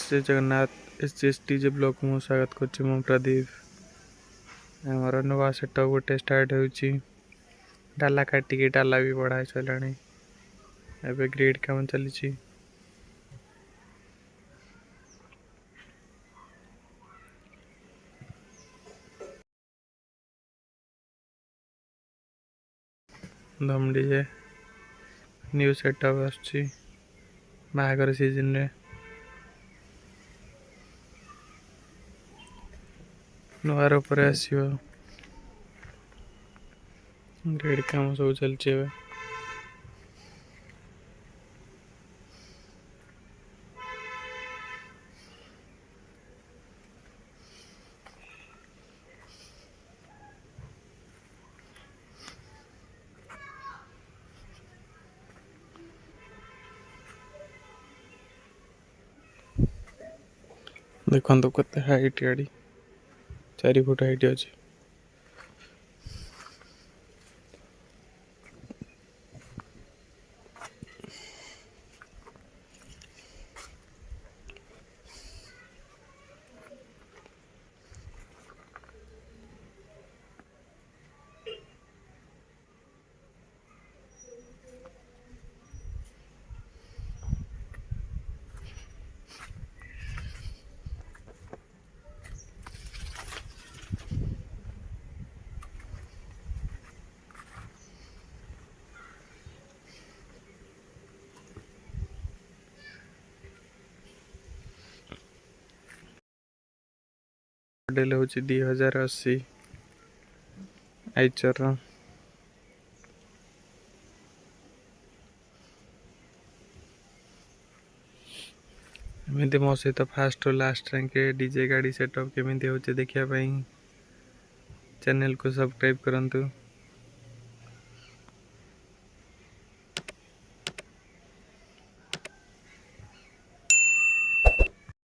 Shri Jagannath SHREE block मु स्वागत कर मु प्रदीप आमर नुआ सेटअप गोटे स्टार्ट हो डाला काटिकी डाला भी बढ़ाई सारे एवं ग्रिड काम चली धम डीजे न्यू सेटअप आसुची बाहागर सीजन रे नुआर उपर आसो ग्रिड काम सब चलती है देखो कत हाइट गाड़ी 4 फुट हाइट अच्छी मॉडल हूँ 2080 आइचर एमती मो सहित फास्ट लास्ट रैंक डीजे गाड़ी सेटअप केमी हो देखा चैनल को सब्सक्राइब करंतु।